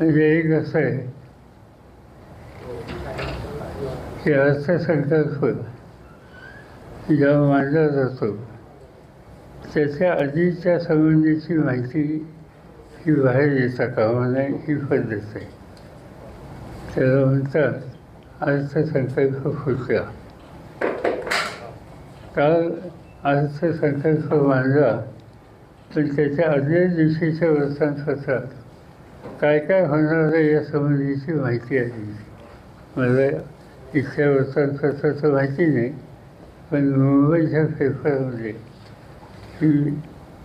म्हणजे एक असं आहे की अर्थसंकल्प जेव्हा मांडला जातो त्याच्या आधीच्या संबंधीची माहिती ही बाहेर येता कामा नये ही पद्धत आहे. त्याला म्हणतात अर्थसंकल्प फुटला. काल अर्थसंकल्प मांडला पण त्याच्या आदल्या दिवशीच्या वर्तमानपत्रात काय काय होणार आहे या संबंधीची माहिती आली. मला इथल्या वर्तमानपत्राचं माहिती नाही, पण मुंबईच्या पेपरमध्ये की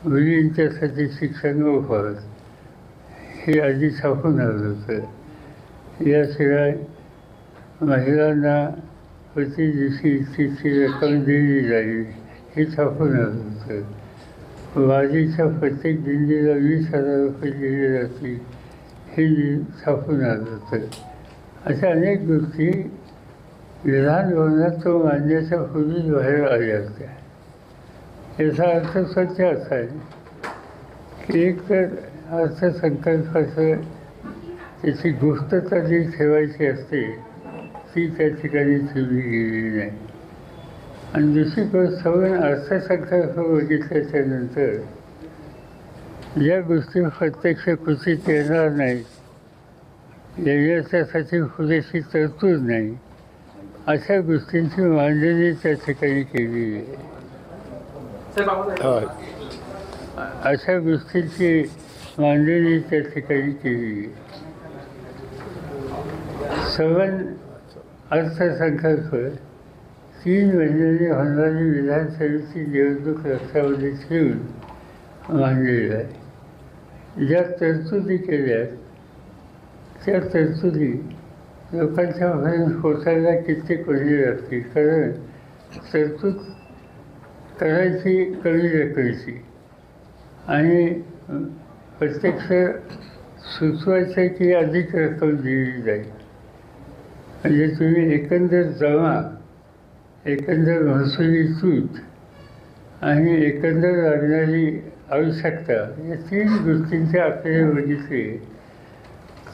मुलींच्यासाठी शिक्षण मोफत हे आधी छापून आलं होतं. याशिवाय महिलांना प्रति दिवशी इतकी रक्कम दिली जाईल हे छापून आलं होतं. वारीच्या प्रत्येक दिंडीला 20,000 रुपये दिले जातील हे छापून आलं होतं. अशा अनेक गोष्टी विधान भवनात तो मांडण्याच्या पूर्वीच बाहेर आल्या होत्या. याचा अर्थ स्वच्छ असा आहे की एक तर अर्थसंकल्पाचं त्याची गुप्तता जी ठेवायची असते ती त्या ठिकाणी ठेवली गेलेली नाही. आणि दुसरी गोष्ट पण अर्थसंकल्प बघितल्याच्या नंतर ज्या गोष्टी प्रत्यक्ष कृतीत येणार नाहीत, याच्यासाठी पुरेशी तरतूद नाही, अशा गोष्टींची मांडणी त्या ठिकाणी केलेली आहे. अशा गोष्टींची मांडणी त्या ठिकाणी केलेली आहे. सवन अर्थसंकल्प 3 महिन्यांनी होणारी विधानसभेची निवडणूक लक्षामध्ये ठेवून मांडलेला आहे. ज्या तरतुदी केल्या त्या तरतुदी लोकांच्या पर्यंत पोचायला कित्येक महिने लागतील. कारण तरतूद करायची कमी रकमेची आणि प्रत्यक्ष सुचवायचं की अधिक रक्कम दिली जाईल. म्हणजे तुम्ही एकंदर जमा, एकंदर महसुली तूट आणि एकंदर लागणारी आवश्यकता या 3 गोष्टींचे आकडे बघितले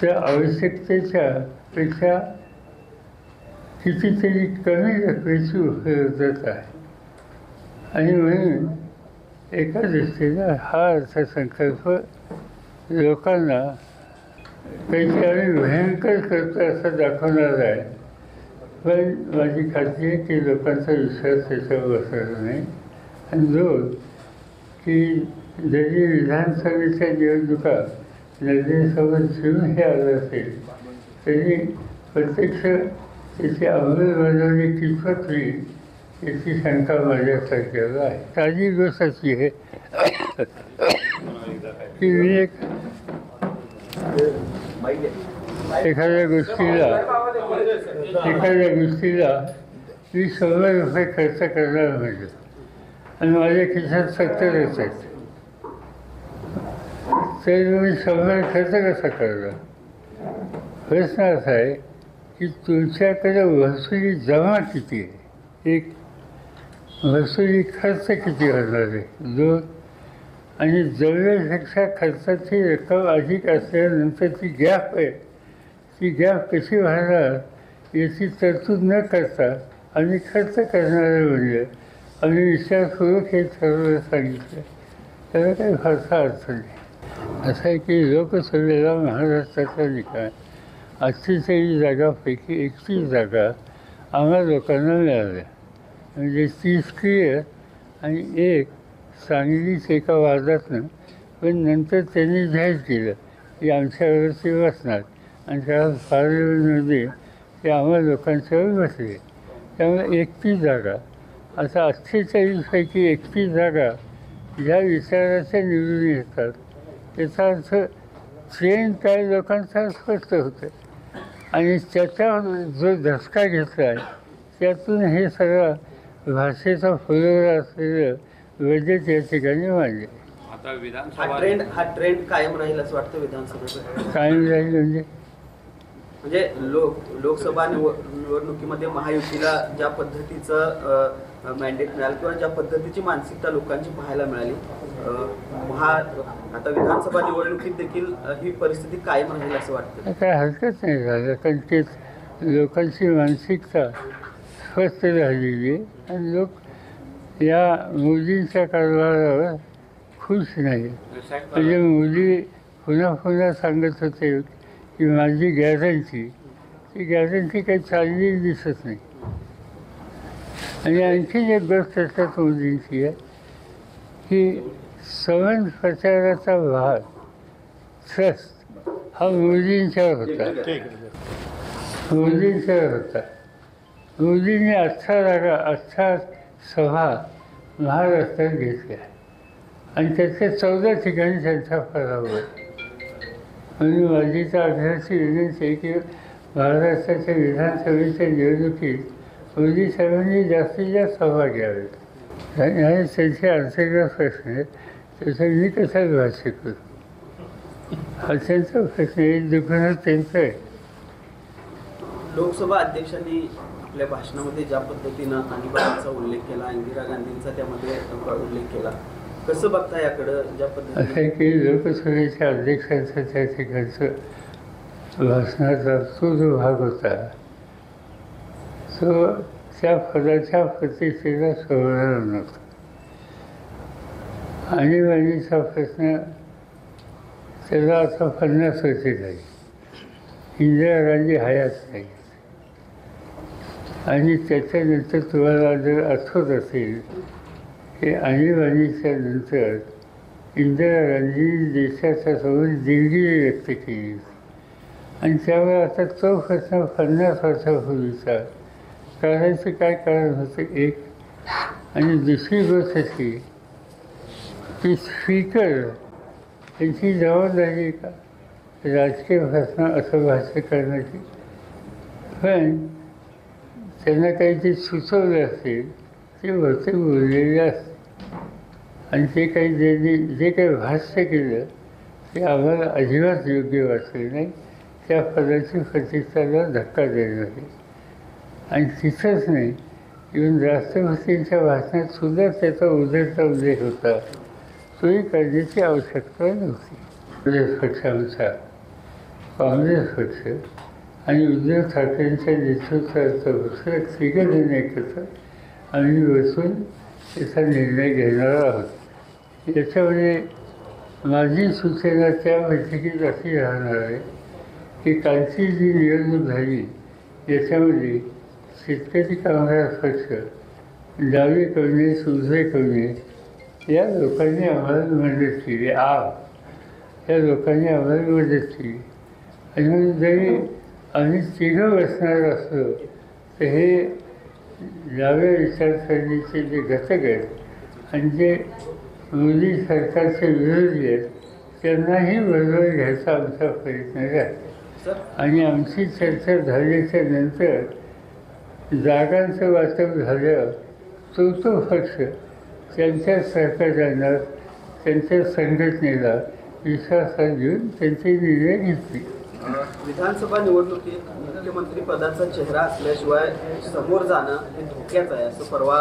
तर आवश्यकतेच्या पेक्षा कितीतरी कमी रकमेची उपलब्धता आहे. आणि म्हणून एका दृष्टीनं हा अर्थसंकल्प लोकांना काहीतरी आम्ही भयंकर करतो असं दाखवणार आहे. पण माझी खात्री आहे की लोकांचा विश्वास त्याच्यावर बसणार नाही. आणि 2 की जरी विधानसभेच्या निवडणुका नजरेसमोर ठेवून हे आलं असेल तरी प्रत्यक्ष त्याची अंमलबजावणी कितपत होईल याची शंका माझ्यासारख्याला आहे. साधी गोष्ट अशी आहे की एखाद्या गोष्टीला मी 100 रुपये खर्च करणार म्हणजे आणि माझ्या खिशात 70 आहेत तर मी 100 खर्च कसा करणार. प्रश्न असा आहे की तुमच्याकडे महसुली जमा किती आहे, एक महसुली खर्च किती होणार आहे, 2 आणि जवळपेक्षा खर्चाची रक्कम अधिक असल्यानंतर ती गॅप आहे, ती गॅप कशी भरणार याची तरतूद न करता आम्ही खर्च करणारे म्हणजे आम्ही विचारपूर्वक हे ठरवलं सांगितलं. त्याला काही फारसा अर्थ नाही. असं आहे की लोकसभेला महाराष्ट्राचा निकाल 48 जागांपैकी 31 जागा आम्हा लोकांना मिळाल्या. म्हणजे 30 क्लिअर आणि 1 सांगलीच एका वादातनं. पण नंतर त्यांनी जाहीर केलं की आमच्यावरती बसणार आणि त्या पार्लमेंटमध्ये ते आम्हा लोकांच्यावर बसले. त्यामुळे 31 जागा, आता 48पैकी 31 जागा ज्या विचाराच्या निवडून येतात त्याचा अर्थ ट्रेंड काय लोकांचा स्पष्ट होतं. आणि त्याच्यावर जो धसका घेतला आहे त्यातून हे सगळं भाषेचा फुलवरा असलेलं बजेट या ठिकाणी मांडले. हा ट्रेंड कायम राहील असं वाटतं विधानसभेत? कायम राहील म्हणजे म्हणजे लोकसभा निवडणुकीमध्ये महायुतीला ज्या पद्धतीचं मॅन्डेट मिळालं किंवा ज्या पद्धतीची मानसिकता लोकांची पाहायला मिळाली, आता विधानसभा निवडणुकीत देखील ही परिस्थिती कायम राहील असं वाटतं? काय हरकत नाही झालं, कारण ते लोकांची मानसिकता स्वस्थ झालेली आहे आणि लोक या मोदींच्या कारभारावर खुश नाही. म्हणजे मोदी पुन्हा पुन्हा सांगत होते की माझी गॅरंटी, ती गॅरंटी काही चाललेली दिसत नाही. आणि आणखीन एक गोष्ट त्याच्यात मोदींची आहे की सवन प्रचाराचा भाग ट्रस्ट हा मोदींच्यावर होता. मोदींनी 18 सभा महाराष्ट्रात घेतल्या आणि त्याच्या 14 ठिकाणी त्यांचा पराभव. म्हणून माझी तर आग्रहाची विनंती आहे की महाराष्ट्राच्या विधानसभेच्या निवडणुकीत मोदी साहेबांनी जास्तीत जास्त सभा घ्याव्यात. आणि त्यांचे अंतर्गत प्रश्न आहे, त्याचा मी कसा भाष्य करू, हा त्यांचा प्रश्न आहे. दुकानात त्यांचं आहे. लोकसभा अध्यक्षांनी आपल्या भाषणामध्ये ज्या पद्धतीनं आणीबाणीचा उल्लेख केला, इंदिरा गांधींचा त्यामध्ये उल्लेख केला, कसं बघता याकडं? ज्या पद्धतीने असं आहे की लोकसभेच्या अध्यक्षांचा त्या ठिकाणचं भाषणाचा तो जो भाग होता तो त्या पदाच्या प्रतिष्ठेला सोडणार नव्हता. आणीबाणीचा प्रश्न त्याला आता 50 वर्षे झाली. इंदिरा गांधी हयात नाही. आणि त्याच्यानंतर तुम्हाला जर आठवत असेल की आणीबाणीच्या नंतर इंदिरा गांधी देशाच्या समोर दिलगिरी व्यक्त केली आणि त्यामुळे आता तो प्रश्न 50 वर्षापूर्वीचा काढायचं काय कारण होतं एक. आणि दुसरी गोष्ट अशी की स्पीकर त्यांची जबाबदारी का राजकीय भाषण असं भाष्य करण्याची. पण त्यांना काही जे सुचवलं असेल ते बहुतेक बोललेले असते आणि ते काही जे काही भाष्य केलं ते आम्हाला अजिबात योग्य वाटले नाही. त्या पदाची प्रतिष्ठाला धक्का देणार आहे. आणि तिथंच नाही, इव्हन राष्ट्रपतींच्या भाषणात सुद्धा त्याचा उदरचा उल्लेख होता. तोही करण्याची आवश्यकता नव्हती. काँग्रेस पक्षानुसार काँग्रेस पक्ष आणि उद्धव ठाकरेंच्या नेतृत्वाचं दुसरं तिघंजण एकत्र आम्ही बसून त्याचा निर्णय घेणार आहोत. याच्यामध्ये माझी सूचना त्या बैठकीत अशी राहणार आहे की कालची जी निवडणूक झाली याच्यामध्ये शेतकरी कामगार पक्ष, डावे काँग्रेस, उजवे काँग्रेस या लोकांनी आम्हाला मदत केली. या लोकांनी आम्हाला मदत केली. आणि म्हणून जरी आम्ही तिघं बसणार असलो तर हे डाव्या विचारसरणीचे जे घटक आहेत आणि जे मोदी सरकारचे विरोधी आहेत त्यांनाही बरोबर घ्यायचा आमचा प्रयत्न आहे. आणि आमची चर्चा झाल्याच्या नंतर जागांचं वाटप झालं तो पक्ष त्यांच्या सहकार्यांना, त्यांच्या संघटनेला विश्वासात घेऊन त्यांचे निर्णय घेतले. विधानसभा निवडणुकीत मुख्यमंत्री पदाचा चेहरा असल्याशिवाय समोर जाणं हे धोक्याचं आहे असं परवा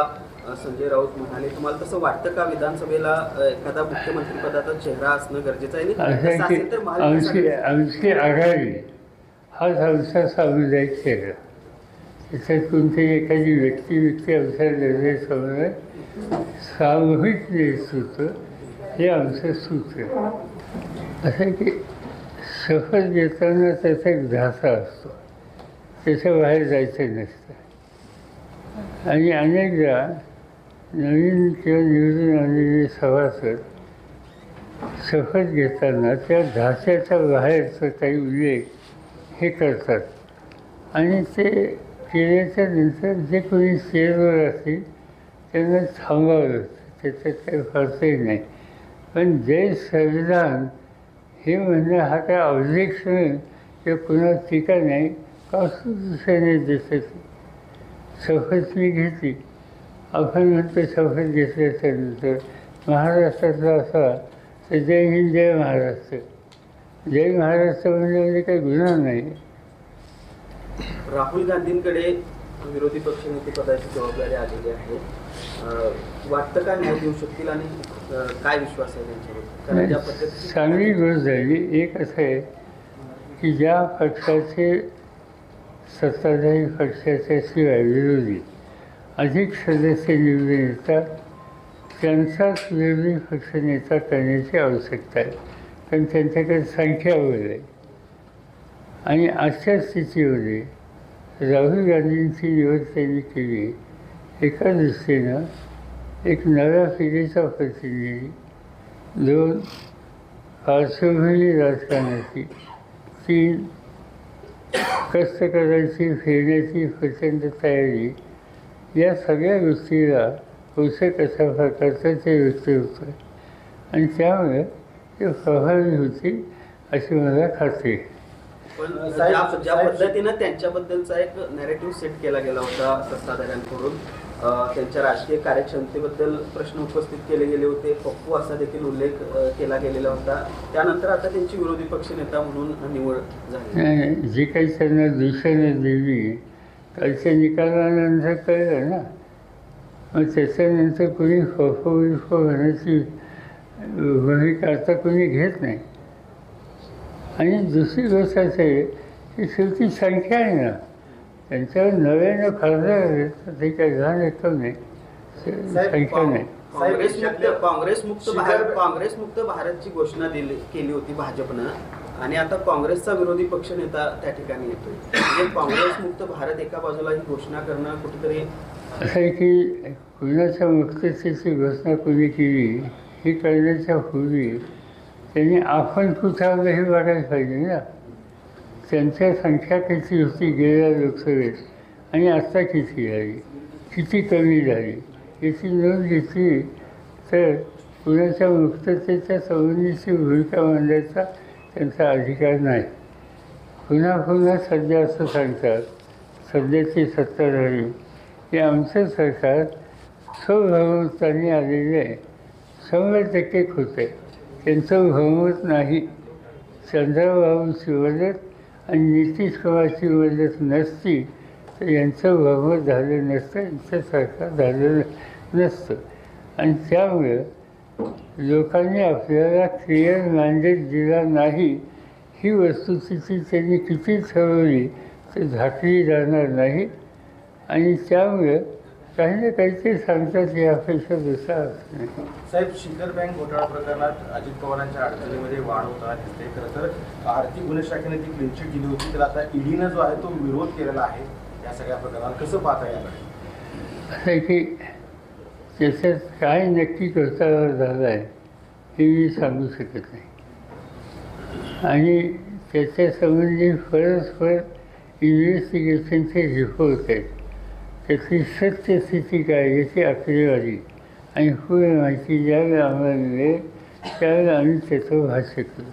संजय राऊत म्हणाले. तुम्हाला तसं वाटतं का विधानसभेला एखादा मुख्यमंत्री पदाचा चेहरा असणं गरजेचं आहे? आमची आघाडी हाच आमचा सामुदायिक चेहरा. त्याच्यात कोणतीही एखादी व्यक्ती आमच्या निर्णयासमोर सामूहिक नेतृत्व हे आमचं सूत्र आहे. असं की शपथ घेताना त्याचा एक ध्यासा असतो, त्याच्या बाहेर जायचं नसतं. आणि अनेकदा नवीन किंवा निवडून आलेले सभासद शपथ घेताना त्या ध्यासाच्या बाहेरचा काही उल्लेख हे करतात आणि ते केल्याच्या नंतर जे कोणी स्टेजवर असतील त्यांना थांबावं लागतं. त्याच्यात काही फारसंही नाही. पण जय संविधान हे म्हणणं हा काय ऑब्जेक्शन किंवा पुन्हा टीका नाही. कॉन्स्टिट्यूशनने देशाची शपथ मी घेतली. आपण म्हणतो शपथ घेतल्याच्या नंतर महाराष्ट्रातला असा तर जय हिंद जय महाराष्ट्र. जय महाराष्ट्र म्हणजे काही गुन्हा नाही. राहुल गांधींकडे विरोधी पक्षनेते पदाची जबाबदारी आलेली आहे. वाटतं का न्याय देऊ शकतील आणि काय विश्वास आहे त्यांच्यावर? कारण ज्या पद्धतीने चांगली गोष्ट झाली. एक असं आहे की ज्या पक्षाचे सत्ताधारी पक्षाच्या शिवाय विरोधी अधिक सदस्य निवडून येतात त्यांचाच विरोधी पक्षनेता करण्याची आवश्यकता आहे. कारण त्यांच्याकडे संख्या वगैरे आहे. आणि अशा स्थितीमध्ये राहुल गांधींची निवड त्यांनी केली. एका दृष्टीनं एक नव्या पिढीचा प्रतिनिधी, दोन पार्श्वभूमी राजकारणाची, तीन कष्ट करायची फिरण्याची प्रचंड तयारी, या सगळ्या गोष्टीला पोषक अशा प्रकारचं ते व्यक्त होतं आणि त्यामुळे ते प्रभावी होती अशी मला खात्री आहे. पण ज्या पद्धतीनं त्यांच्याबद्दलचा एक नॅरेटिव्ह सेट केला गेला होता सत्ताधाऱ्यांकडून, त्यांच्या राजकीय कार्यक्षमतेबद्दल प्रश्न उपस्थित केले गेले होते, पप्पू असा देखील उल्लेख केला गेलेला होता. त्यानंतर आता त्यांची विरोधी पक्षनेता म्हणून निवड झाली. नाही, जी काही त्यांना दूषणं दिली कालच्या निकालानंतर कळलं ना. मग त्याच्यानंतर कोणी फफो होण्याची भूमिका आता कोणी घेत नाही. आणि दुसरी गोष्ट असं आहे की शेवटी संख्या आहे ना, त्यांच्यावर नव्यानं खासदार ते काही घाण येतो नाही, संख्या नाही. काँग्रेसमुक्त भारतची घोषणा केली होती भाजपनं आणि आता काँग्रेसचा विरोधी पक्षनेता त्या ठिकाणी येतोय. म्हणजे काँग्रेसमुक्त भारत एका बाजूला ही घोषणा करणं कुठेतरी असं आहे की कुणाच्या मुक्ततेची घोषणा कोणी केली ही करण्याच्या पूर्वी त्यांनी आपण कुठावलं हे बघायला पाहिजे ना. त्यांच्या संख्या किती होती गेल्या लोकसभेत आणि आत्ता किती झाली, किती कमी झाली याची नोंद घेतली तर कुणाच्या मुक्ततेच्या संबंधीची भूमिका मांडायचा त्यांचा अधिकार नाही. पुन्हा पुन्हा सध्या असं सांगतात सध्याचे सत्ताधारी की आमचं सरकार स्वबहुमताने आलेलं आहे. 100% खोटं आहे. त्यांचं बहुमत नाही. चंद्रबाबूची मदत आणि नितीश कुमारची मदत नसती तर यांचं बहुमत झालं नसतं, यांचं सरकार झालं नसतं. आणि त्यामुळं लोकांनी आपल्याला क्लिअर मॅन्डेट दिला नाही ही वस्तुस्थिती त्यांनी किती ठरवली तर झाकली जाणार नाही. आणि त्यामुळं काही ना काहीतरी सांगतात यापेक्षा दुसरा अर्थ नाही. साहेब, शिखर बँक घोटाळा प्रकरणात अजित पवारांच्या अडचणीमध्ये वाढ होताना दिसते. खरं तर आर्थिक गुन्हे शाखेने ती क्लीनचिट दिली होती, तर आता ईडीनं जो आहे तो विरोध केलेला आहे या सगळ्या प्रकरणात. कसं पाहता याकडे? असं आहे की त्याच्यात काय नक्की घोटाळा झाला आहे हे मी सांगू शकत नाही. आणि त्याच्यासंबंधी परस्पर इन्व्हेस्टिगेशनचे रिपोर्ट आहेत. त्याची सत्यस्थिती काय याची आकडेवारी आणि पूर्ण माहिती ज्यावेळेला आम्हाला मिळेल त्यावेळेला आम्ही त्याचं भाष्य करू.